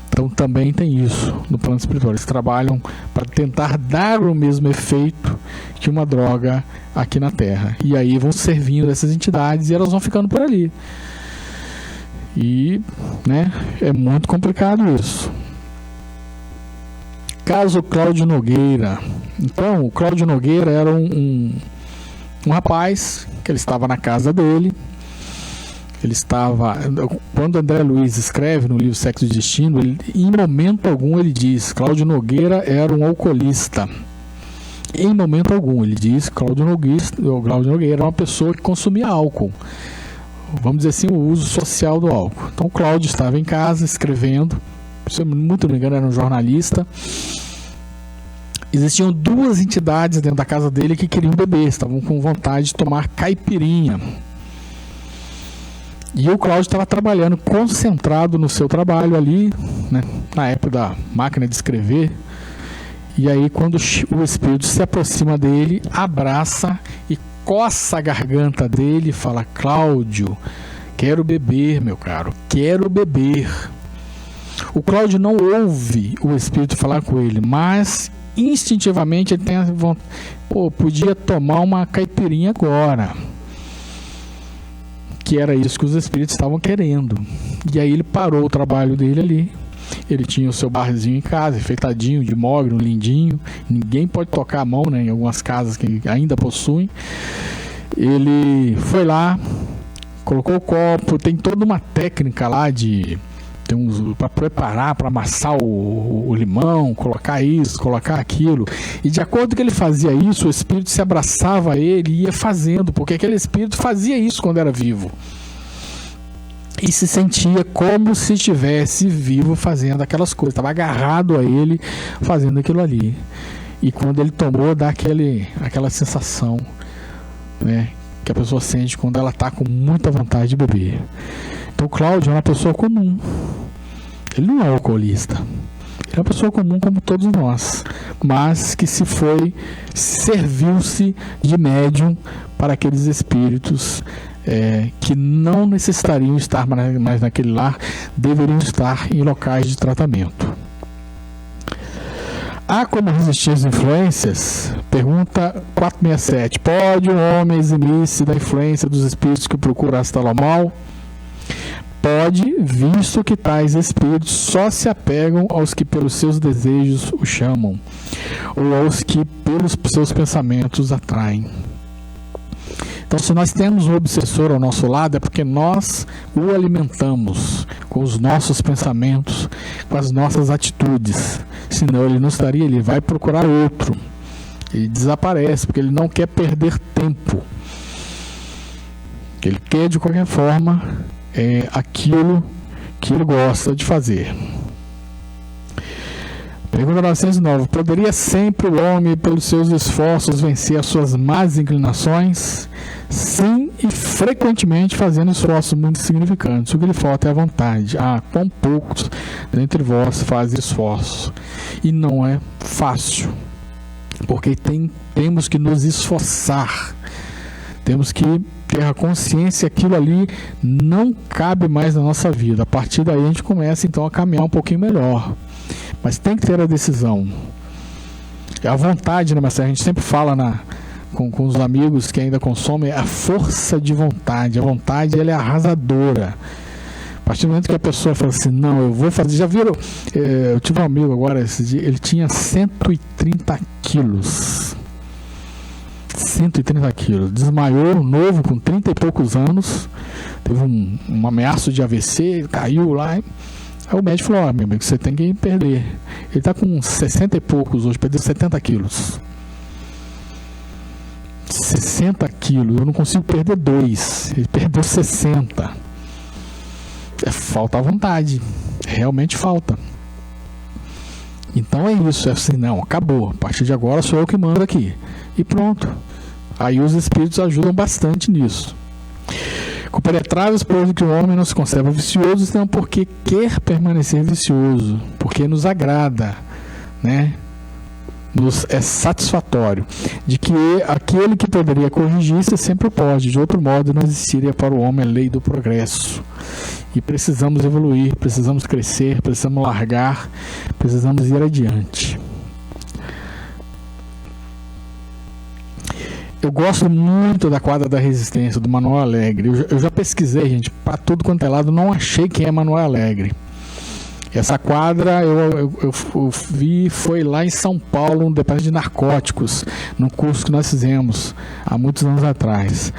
Então também tem isso no plano espiritual. Eles trabalham para tentar dar o mesmo efeito que uma droga aqui na Terra. E aí vão servindo essas entidades e elas vão ficando por ali. E é muito complicado isso. Caso Cláudio Nogueira. Então, o Cláudio Nogueira era um rapaz que ele estava na casa dele. Quando André Luiz escreve no livro Sexo e Destino, em momento algum ele diz Cláudio Nogueira era um alcoolista. Em momento algum ele diz Cláudio Nogueira era uma pessoa que consumia álcool. Vamos dizer assim, o uso social do álcool. Então Cláudio estava em casa escrevendo, se eu muito não me engano era um jornalista, existiam duas entidades dentro da casa dele que queriam beber, estavam com vontade de tomar caipirinha. E o Cláudio estava trabalhando, concentrado no seu trabalho ali, né, na época da máquina de escrever. E aí, quando o espírito se aproxima dele, abraça e coça a garganta dele e fala: Cláudio, quero beber, meu caro, quero beber. O Cláudio não ouve o espírito falar com ele, mas instintivamente ele tem a vontade: pô, podia tomar uma caipirinha agora. Que era isso que os espíritos estavam querendo. E aí ele parou o trabalho dele ali. Ele tinha o seu barzinho em casa, enfeitadinho, de mogno, lindinho. Ninguém pode tocar a mão, né, em algumas casas que ainda possuem. Ele foi lá, colocou o copo. Tem toda uma técnica lá para preparar, para amassar o limão, colocar isso, colocar aquilo. E de acordo com que ele fazia isso, o espírito se abraçava a ele e ia fazendo, porque aquele espírito fazia isso quando era vivo. E se sentia como se estivesse vivo fazendo aquelas coisas, estava agarrado a ele fazendo aquilo ali. E quando ele tomou, dá aquela sensação, né, que a pessoa sente quando ela está com muita vontade de beber. Então o Cláudio é uma pessoa comum. Ele não é alcoolista. Ele é uma pessoa comum como todos nós, mas que serviu-se de médium para aqueles espíritos que não necessitariam estar mais naquele lar, deveriam estar em locais de tratamento. Há como resistir às influências? Pergunta 467. Pode um homem eximir-se da influência dos espíritos que procuram astá-lo mal? Pode, visto que tais espíritos só se apegam aos que pelos seus desejos o chamam, ou aos que pelos seus pensamentos atraem. Então, se nós temos um obsessor ao nosso lado, é porque nós o alimentamos com os nossos pensamentos, com as nossas atitudes. Senão ele não estaria, ele vai procurar outro. Ele desaparece, porque ele não quer perder tempo. Ele quer, de qualquer forma, aquilo que ele gosta de fazer. Pergunta 909. Poderia sempre o homem, pelos seus esforços, vencer as suas más inclinações? Sim, e frequentemente fazendo esforços muito significantes. O que lhe falta é a vontade. Quão poucos dentre vós fazem esforço. E não é fácil, porque temos que nos esforçar. Temos que ter a consciência que aquilo ali não cabe mais na nossa vida. A partir daí a gente começa então a caminhar um pouquinho melhor. Mas tem que ter a decisão. É a vontade, né, Marcelo? A gente sempre fala com os amigos que ainda consomem a força de vontade. A vontade, ela é arrasadora. A partir do momento que a pessoa fala assim, não, eu vou fazer... Já viram? Eu tive um amigo agora, esse dia, ele tinha 130 quilos. 130 quilos. Desmaiou, novo, com 30 e poucos anos. Teve um ameaço de AVC, caiu lá. Aí o médico falou, meu amigo, você tem que perder. Ele está com 60 e poucos hoje, perdeu 70 quilos. 60 quilos, eu não consigo perder 2. Ele perdeu 60. Falta a vontade. Realmente falta. Então é isso, é assim, não, acabou. A partir de agora sou eu que mando aqui. E pronto. Aí os espíritos ajudam bastante nisso. Compenetráveis, pois, que o homem não se conserva vicioso, senão porque quer permanecer vicioso, porque nos agrada, né? Nos é satisfatório, de que aquele que poderia corrigir-se sempre pode, de outro modo não existiria para o homem a lei do progresso. E precisamos evoluir, precisamos crescer, precisamos largar, precisamos ir adiante. Eu gosto muito da quadra da resistência, do Manuel Alegre. Eu já pesquisei, gente, para tudo quanto é lado, não achei quem é Manuel Alegre. Essa quadra eu vi, foi lá em São Paulo, no departamento de narcóticos, no curso que nós fizemos há muitos anos atrás.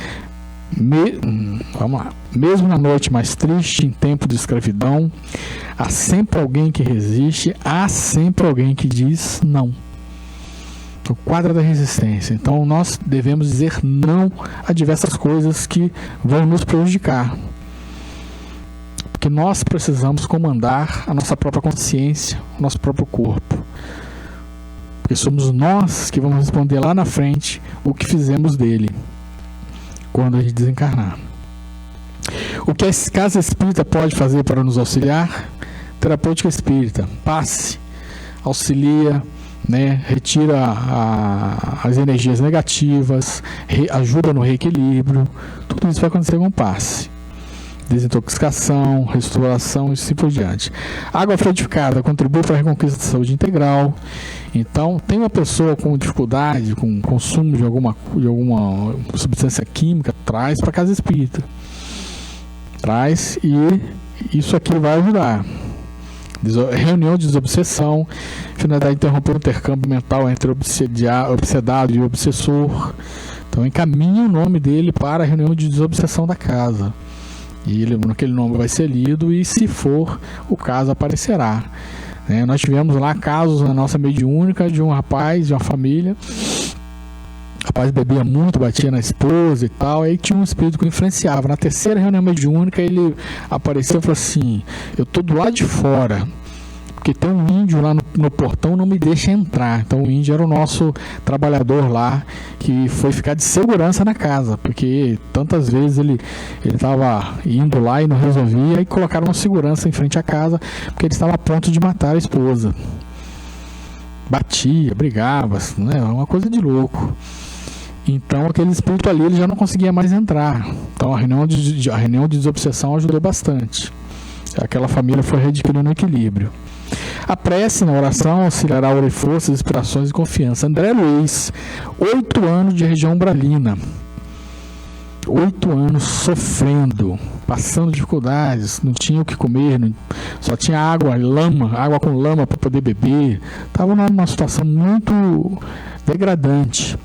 Vamos lá. Mesmo na noite mais triste, em tempo de escravidão, há sempre alguém que resiste, há sempre alguém que diz não. O quadro da resistência. Então nós devemos dizer não a diversas coisas que vão nos prejudicar. Porque nós precisamos comandar a nossa própria consciência, o nosso próprio corpo. Porque somos nós que vamos responder lá na frente o que fizemos dele quando a gente desencarnar. O que a casa espírita pode fazer para nos auxiliar? Terapêutica espírita. Passe, auxilia, né? Retira as energias negativas, ajuda no reequilíbrio. Tudo isso vai acontecer com passe. Desintoxicação, restauração e assim por diante. Água frutificada contribui para a reconquista da saúde integral. Então, tem uma pessoa com dificuldade com o consumo de alguma substância química, traz para a casa espírita. Traz, e isso aqui vai ajudar. Reunião de desobsessão, finalidade de interromper o intercâmbio mental entre obsedado e obsessor. Então, encaminhe o nome dele para a reunião de desobsessão da casa. E aquele nome vai ser lido, e se for, o caso aparecerá. Nós tivemos lá casos na nossa mediúnica de um rapaz, de uma família. O rapaz bebia muito, batia na esposa e tal. Aí tinha um espírito que o influenciava. Na terceira reunião mediúnica, ele apareceu e falou assim: eu estou do lado de fora, porque tem um índio lá no portão, não me deixa entrar. Então o índio era o nosso trabalhador lá, que foi ficar de segurança na casa, porque tantas vezes ele estava indo lá e não resolvia, e colocaram uma segurança em frente à casa, porque ele estava a ponto de matar a esposa. Batia, brigava, né? Uma coisa de louco. Então aquele espírito ali, ele já não conseguia mais entrar. Então a reunião de desobsessão ajudou bastante. Aquela família foi readquirindo equilíbrio. A prece na oração auxiliará a forças, inspirações e confiança. André Luiz, 8 anos de região umbralina, 8 anos sofrendo, passando dificuldades, não tinha o que comer, só tinha água com lama para poder beber. Estava numa situação muito degradante.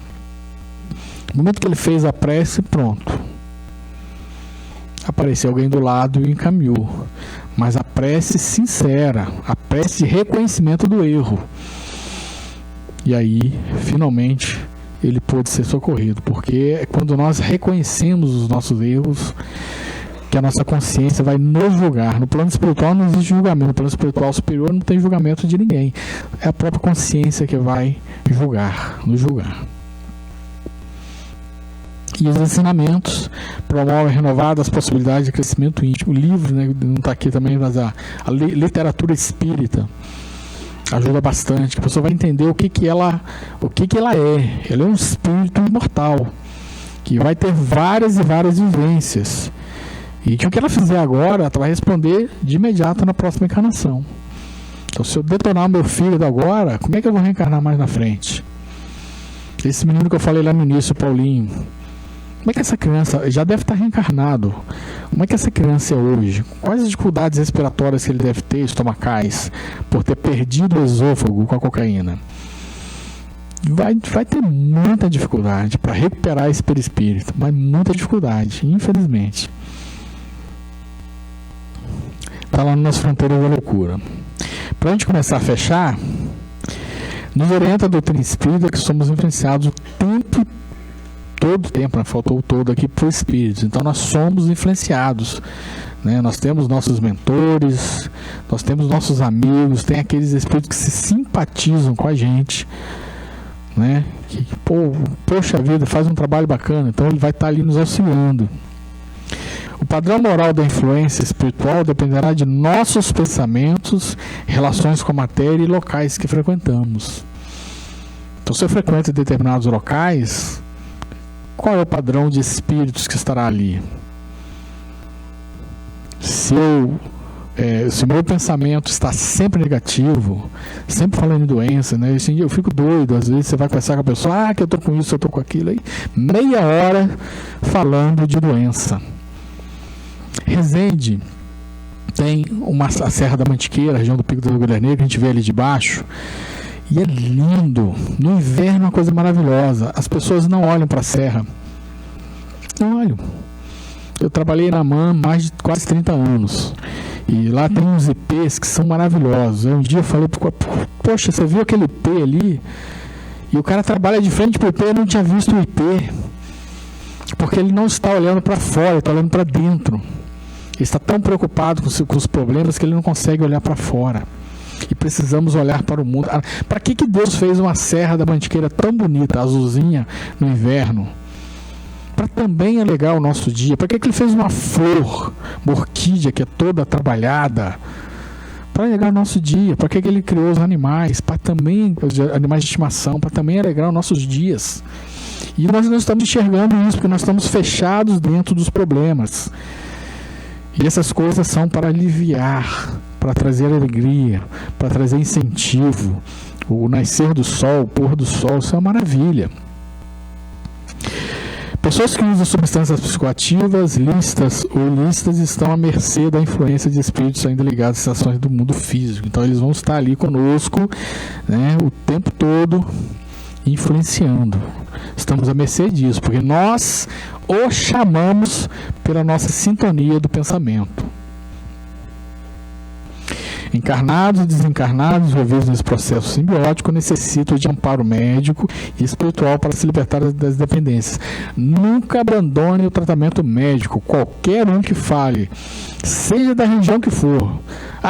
No momento que ele fez a prece, pronto, apareceu alguém do lado e encaminhou. Mas a prece sincera, a prece de reconhecimento do erro. E aí, finalmente, ele pôde ser socorrido. Porque é quando nós reconhecemos os nossos erros que a nossa consciência vai nos julgar. No plano espiritual não existe julgamento. No plano espiritual superior não tem julgamento de ninguém. É a própria consciência que vai nos julgar. E os ensinamentos promovem renovadas possibilidades de crescimento íntimo. O livro, né, não está aqui também, mas a literatura espírita ajuda bastante, que a pessoa vai entender o que ela é. Ela é um espírito imortal, que vai ter várias e várias vivências. E que o que ela fizer agora, ela vai responder de imediato na próxima encarnação. Então, se eu detonar o meu fígado agora, como é que eu vou reencarnar mais na frente? Esse menino que eu falei lá no início, Paulinho, como é que essa criança já deve estar reencarnado? Como é que essa criança é hoje? Quais as dificuldades respiratórias que ele deve ter, estomacais, por ter perdido o esôfago com a cocaína? Vai ter muita dificuldade para recuperar esse perispírito, mas muita dificuldade, infelizmente. Está lá nas fronteiras da loucura. Para a gente começar a fechar, nos orienta a doutrina espírita que somos influenciados o tempo todo o tempo, né? Faltou o todo aqui por espíritos. Então nós somos influenciados, né? Nós temos nossos mentores, nós temos nossos amigos, tem aqueles espíritos que se simpatizam com a gente, né? Que, poxa vida, faz um trabalho bacana, então ele vai estar ali nos auxiliando. O padrão moral da influência espiritual dependerá de nossos pensamentos, relações com a matéria e locais que frequentamos. Então, se eu frequento determinados locais, qual é o padrão de espíritos que estará ali? Se o meu pensamento está sempre negativo, sempre falando em doença, né? Eu fico doido. Às vezes você vai conversar com a pessoa, que eu estou com isso, eu estou com aquilo, aí meia hora falando de doença. Resende tem a Serra da Mantiqueira, a região do Pico da Agulha Negra, a gente vê ali de baixo. E é lindo. No inverno é uma coisa maravilhosa. As pessoas não olham para a serra. Não olham. Eu trabalhei na MAM mais de quase 30 anos. E lá tem uns IPs que são maravilhosos. Um dia eu falei, poxa, você viu aquele IP ali? E o cara trabalha de frente para o IP e não tinha visto o IP. Porque ele não está olhando para fora, ele está olhando para dentro. Ele está tão preocupado com os problemas que ele não consegue olhar para fora. E precisamos olhar para o mundo. Para que Deus fez uma Serra da Mantiqueira tão bonita, azulzinha, no inverno? Para também alegar o nosso dia. Para que Ele fez uma flor, uma orquídea que é toda trabalhada? Para alegar o nosso dia. Para que Ele criou os animais? Para também, os animais de estimação, para também alegrar os nossos dias. E nós não estamos enxergando isso, porque nós estamos fechados dentro dos problemas. E essas coisas são para aliviar, para trazer alegria, para trazer incentivo. O nascer do sol, o pôr do sol, isso é uma maravilha. Pessoas que usam substâncias psicoativas, lícitas ou ilícitas, estão à mercê da influência de espíritos ainda ligados às ações do mundo físico. Então eles vão estar ali conosco, né, o tempo todo, influenciando. Estamos à mercê disso, porque nós o chamamos pela nossa sintonia do pensamento. Encarnados e desencarnados, envolvidos nesse processo simbiótico, necessitam de amparo médico e espiritual para se libertar das dependências. Nunca abandone o tratamento médico, qualquer um que fale, seja da religião que for.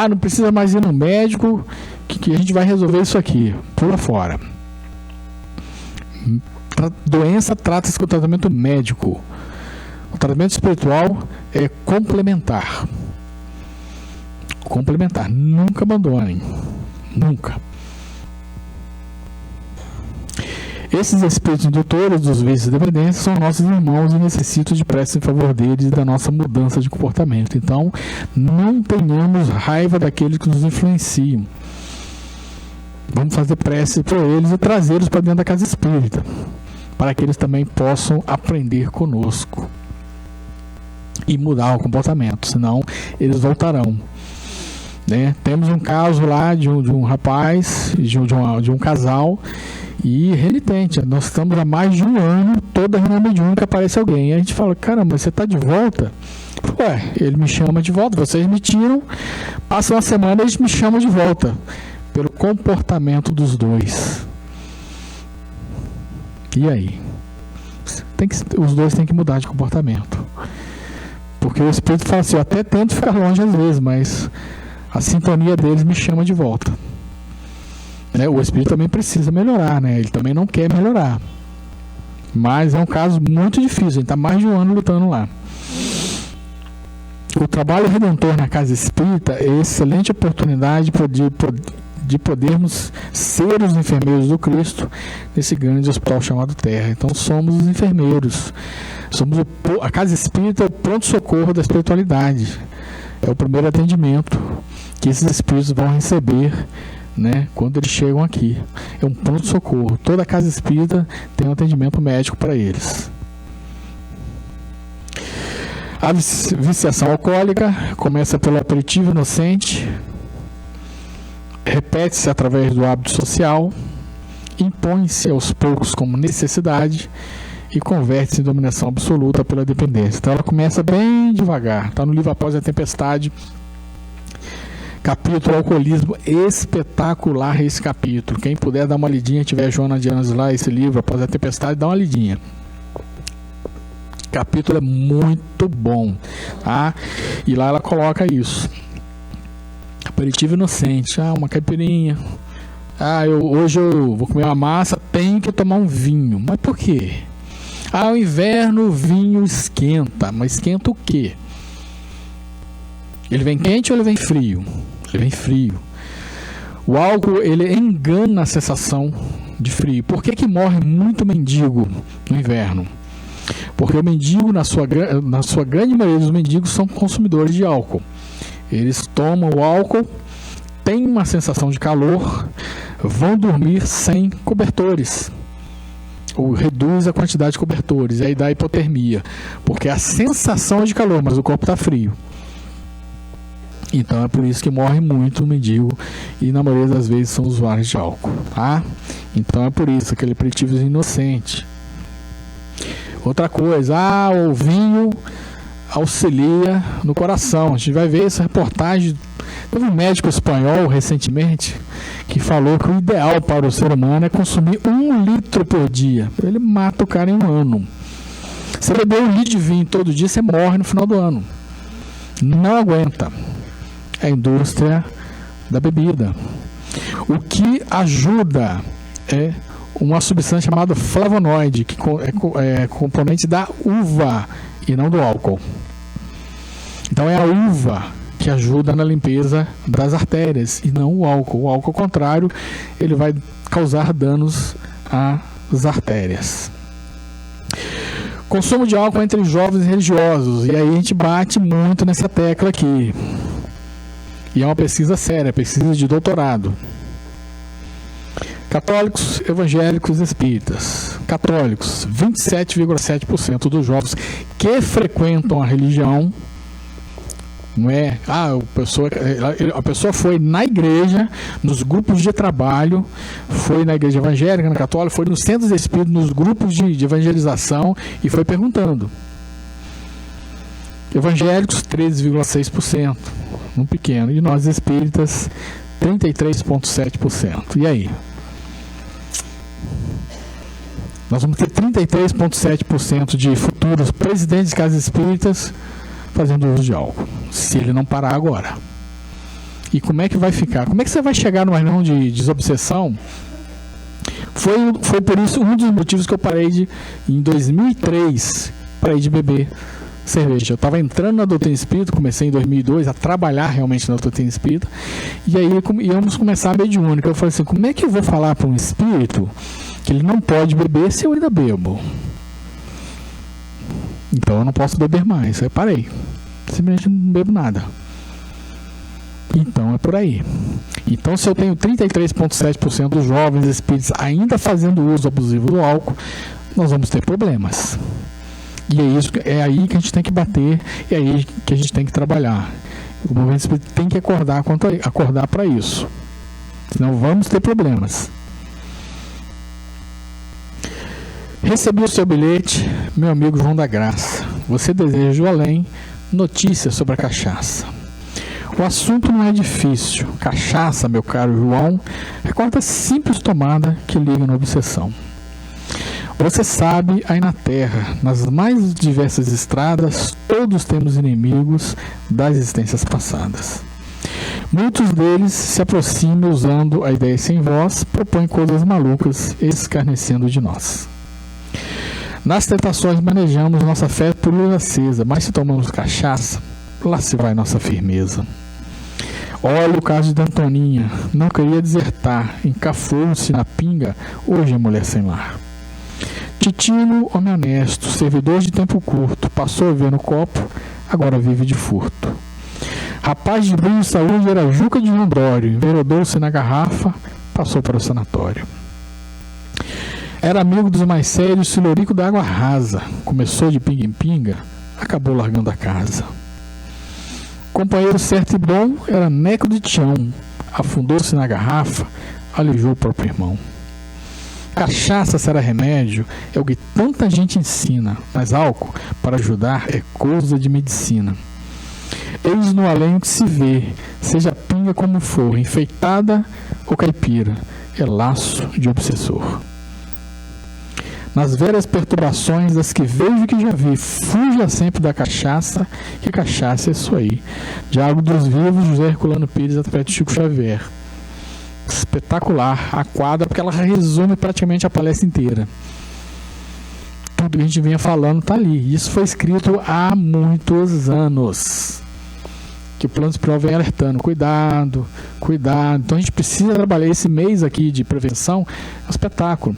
Não precisa mais ir no médico, que a gente vai resolver isso aqui. Pula fora. Doença trata-se com o tratamento médico. O tratamento espiritual é complementar. Complementar, nunca abandonem, nunca. Esses espíritos indutores dos vícios e dependências são nossos irmãos e necessitam de prece em favor deles e da nossa mudança de comportamento. Então, não tenhamos raiva daqueles que nos influenciam. Vamos fazer prece por eles e trazê-los para dentro da casa espírita, para que eles também possam aprender conosco e mudar o comportamento, senão eles voltarão. Né? Temos um caso lá de um rapaz, de um casal, e renitente. Nós estamos há mais de um ano, toda reunião mediúnica aparece alguém. E a gente fala, caramba, você está de volta? Ele me chama de volta, vocês me tiram, passa uma semana e eles me chamam de volta. Pelo comportamento dos dois. E aí? Os dois têm que mudar de comportamento. Porque o espírito fala assim, eu até tento ficar longe às vezes, mas a sintonia deles me chama de volta. O espírito também precisa melhorar, né? Ele também não quer melhorar. Mas é um caso muito difícil, a gente está mais de um ano lutando lá. O trabalho redentor na casa espírita é excelente oportunidade de podermos ser os enfermeiros do Cristo nesse grande hospital chamado Terra. Então somos os enfermeiros. Somos a casa espírita, o pronto-socorro da espiritualidade. É o primeiro atendimento que esses espíritos vão receber, né, quando eles chegam aqui. É um pronto-socorro. Toda casa espírita tem um atendimento médico para eles. A viciação alcoólica começa pelo aperitivo inocente, repete-se através do hábito social, impõe-se aos poucos como necessidade e converte-se em dominação absoluta pela dependência. Então ela começa bem devagar. Está no livro Após a Tempestade, capítulo Alcoolismo, espetacular esse capítulo. Quem puder dar uma lidinha, tiver Joana de Anjos lá, esse livro Após a Tempestade, dá uma lidinha. O capítulo é muito bom, tá? E lá ela coloca isso. Aperitivo inocente, uma caipirinha. Hoje eu vou comer uma massa, tenho que tomar um vinho. Mas por quê? O inverno o vinho esquenta. Mas esquenta o quê? Ele vem quente ou ele vem frio? Ele vem frio. O álcool, ele engana a sensação de frio. Por que morre muito mendigo no inverno? Porque o mendigo, na sua grande maioria dos mendigos, são consumidores de álcool. Eles tomam o álcool, têm uma sensação de calor, vão dormir sem cobertores, ou reduz a quantidade de cobertores, e aí dá hipotermia, porque a sensação é de calor, mas o corpo está frio. Então é por isso que morre muito o mendigo, e na maioria das vezes são usuários de álcool, tá? Então é por isso, aquele aperitivo inocente. Outra coisa, o vinho auxilia no coração. A gente vai ver essa reportagem. Teve um médico espanhol recentemente que falou que o ideal para o ser humano é consumir 1 litro por dia. Ele mata o cara em um ano. Você beber 1 litro de vinho todo dia, você morre no final do ano. Não aguenta. É a indústria da bebida. O que ajuda é uma substância chamada flavonoide, que é componente da uva e não do álcool. Então é a uva que ajuda na limpeza das artérias e não o álcool. O álcool, ao contrário, ele vai causar danos às artérias. Consumo de álcool entre jovens religiosos. E aí a gente bate muito nessa tecla aqui. E é uma pesquisa séria, pesquisa de doutorado. Católicos, evangélicos, espíritas. Católicos, 27,7% dos jovens que frequentam a religião. Não é, a pessoa foi na igreja, nos grupos de trabalho, foi na igreja evangélica, na católica, foi nos centros de espírito, nos grupos de evangelização e foi perguntando. Evangélicos, 13,6%, um pequeno, e nós espíritas, 33,7%. E aí? Nós vamos ter 33,7% de futuros presidentes de casas espíritas fazendo uso de álcool, se ele não parar agora. E como é que vai ficar? Como é que você vai chegar numa reunião de desobsessão? Foi por isso um dos motivos que eu parei em 2003, parei de beber cerveja. Eu estava entrando na doutrina espírita, comecei em 2002 a trabalhar realmente na doutrina espírita, e aí íamos começar a mediúnica. Eu falei assim, como é que eu vou falar para um espírito que ele não pode beber se eu ainda bebo? Então eu não posso beber mais. Aí eu parei. Simplesmente não bebo nada. Então é por aí. Então, se eu tenho 33,7% dos jovens espíritas ainda fazendo uso abusivo do álcool, nós vamos ter problemas. E é aí que a gente tem que bater, é aí que a gente tem que trabalhar. O movimento espírita tem que acordar para isso. Senão vamos ter problemas. Recebi o seu bilhete, meu amigo João da Graça. Você deseja o além? Notícias sobre a cachaça. O assunto não é difícil. Cachaça, meu caro João, é a quarta simples tomada que liga na obsessão. Você sabe, aí na Terra, nas mais diversas estradas, todos temos inimigos das existências passadas. Muitos deles se aproximam usando a ideia sem voz, propõem coisas malucas, escarnecendo de nós. Nas tentações manejamos nossa fé por luz acesa, mas se tomamos cachaça, lá se vai nossa firmeza. Olha o caso de Antoninha, não queria desertar, encafou-se na pinga, hoje é mulher sem lar. Titino, homem honesto, servidor de tempo curto, passou a ver no copo, agora vive de furto. Rapaz de brilho e saúde era Juca de João Dório, enveredou-se na garrafa, passou para o sanatório. Era amigo dos mais sérios, silorico da água rasa. Começou de pinga em pinga, acabou largando a casa. Companheiro certo e bom era Neco de Tião. Afundou-se na garrafa, alijou o próprio irmão. Cachaça será remédio, é o que tanta gente ensina, mas álcool, para ajudar, é coisa de medicina. Eis no além o que se vê, seja pinga como for, enfeitada ou caipira, é laço de obsessor. Nas velhas perturbações das que vejo que já vi, fuja sempre da cachaça, que cachaça é isso aí. Diálogo dos Vivos, José Herculano Pires, através de Chico Xavier. Espetacular a quadra, porque ela resume praticamente a palestra inteira. Tudo que a gente vinha falando está ali. Isso foi escrito há muitos anos. Que o plano espiritual vem alertando, cuidado, cuidado. Então a gente precisa trabalhar esse mês aqui de prevenção, é um espetáculo.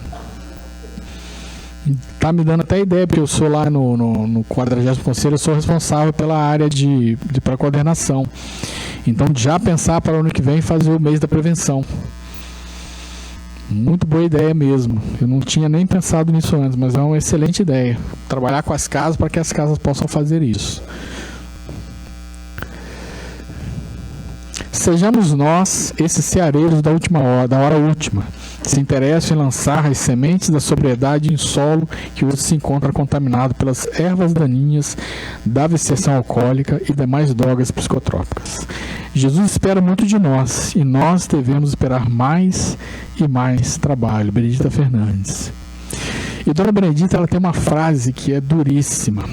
Tá me dando até ideia, porque eu sou lá no 40º Conselho, eu sou responsável pela área para coordenação. Então, já pensar para o ano que vem fazer o mês da prevenção. Muito boa ideia mesmo. Eu não tinha nem pensado nisso antes, mas é uma excelente ideia. Trabalhar com as casas para que as casas possam fazer isso. Sejamos nós, esses ceareiros da hora última, que se interessam em lançar as sementes da sobriedade em solo que hoje se encontra contaminado pelas ervas daninhas da viciação alcoólica e demais drogas psicotrópicas. Jesus espera muito de nós e nós devemos esperar mais e mais trabalho. Benedita Fernandes. E Dona Benedita, ela tem uma frase que é duríssima.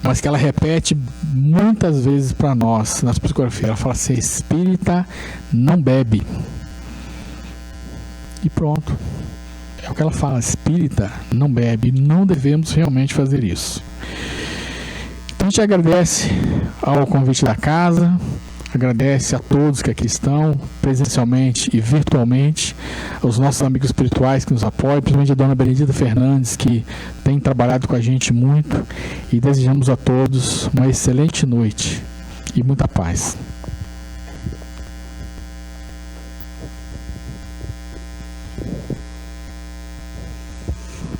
mas que ela repete muitas vezes para nós nas psicografias. Ela fala assim: espírita não bebe. E pronto. É o que ela fala: espírita não bebe. Não devemos realmente fazer isso. Então a gente agradece ao convite da casa, agradece a todos que aqui estão, presencialmente e virtualmente, aos nossos amigos espirituais que nos apoiam, principalmente a dona Benedita Fernandes, que tem trabalhado com a gente muito, e desejamos a todos uma excelente noite e muita paz.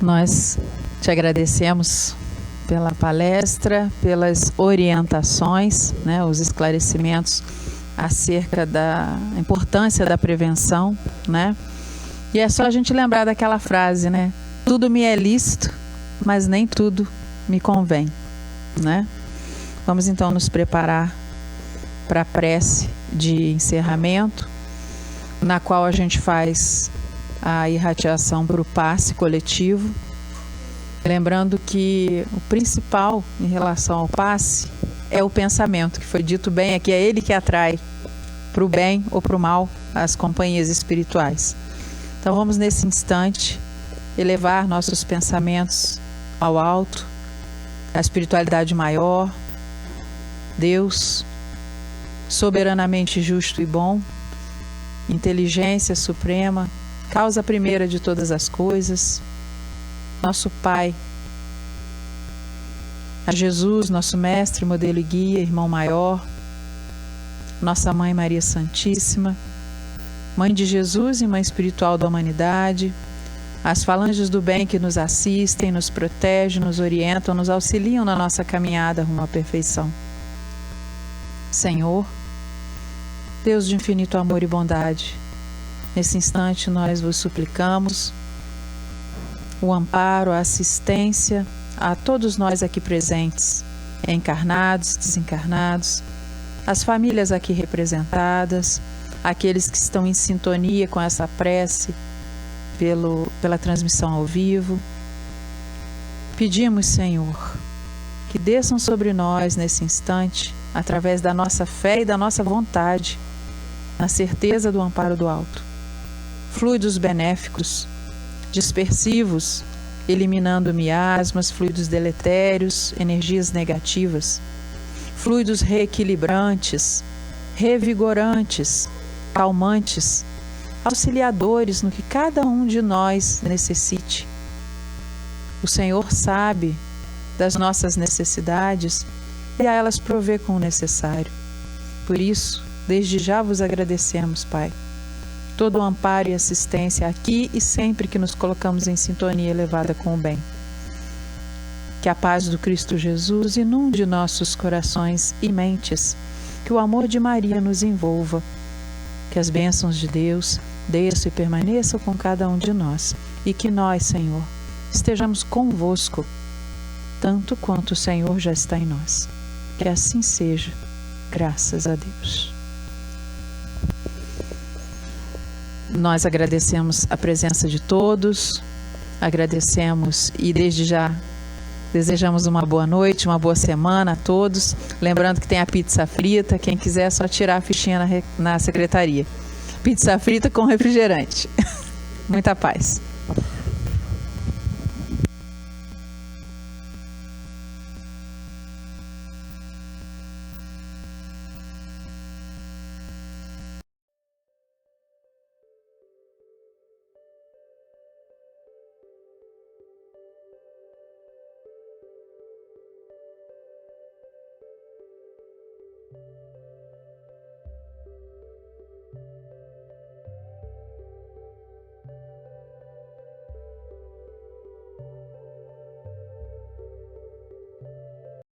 Nós te agradecemos pela palestra, pelas orientações, né, os esclarecimentos acerca da importância da prevenção, né? E é só a gente lembrar daquela frase, né? Tudo me é lícito, mas nem tudo me convém, né? Vamos então nos preparar para a prece de encerramento, na qual a gente faz a irradiação para o passe coletivo. Lembrando que o principal em relação ao passe é o pensamento, que foi dito bem aqui, é ele que atrai para o bem ou para o mal as companhias espirituais. Então vamos nesse instante elevar nossos pensamentos ao alto, à espiritualidade maior, Deus, soberanamente justo e bom, inteligência suprema, causa primeira de todas as coisas, nosso Pai, a Jesus, nosso Mestre, modelo e guia, irmão maior, nossa Mãe Maria Santíssima, Mãe de Jesus e Mãe espiritual da humanidade, as falanges do bem que nos assistem, nos protegem, nos orientam, nos auxiliam na nossa caminhada rumo à perfeição. Senhor, Deus de infinito amor e bondade, nesse instante nós vos suplicamos o amparo, a assistência a todos nós aqui presentes, encarnados, desencarnados, as famílias aqui representadas, aqueles que estão em sintonia com essa prece pela transmissão ao vivo. Pedimos, Senhor, que desçam sobre nós nesse instante, através da nossa fé e da nossa vontade, na certeza do amparo do alto, fluidos benéficos, dispersivos, eliminando miasmas, fluidos deletérios, energias negativas, fluidos reequilibrantes, revigorantes, calmantes, auxiliadores no que cada um de nós necessite. O Senhor sabe das nossas necessidades e a elas provê com o necessário. Por isso, desde já vos agradecemos, Pai, todo o amparo e assistência aqui e sempre que nos colocamos em sintonia elevada com o bem. Que a paz do Cristo Jesus inunde nossos corações e mentes, que o amor de Maria nos envolva, que as bênçãos de Deus desçam e permaneçam com cada um de nós, e que nós, Senhor, estejamos convosco, tanto quanto o Senhor já está em nós. Que assim seja, graças a Deus. Nós agradecemos a presença de todos, agradecemos e desde já desejamos uma boa noite, uma boa semana a todos. Lembrando que tem a pizza frita, quem quiser é só tirar a fichinha na secretaria. Pizza frita com refrigerante. Muita paz.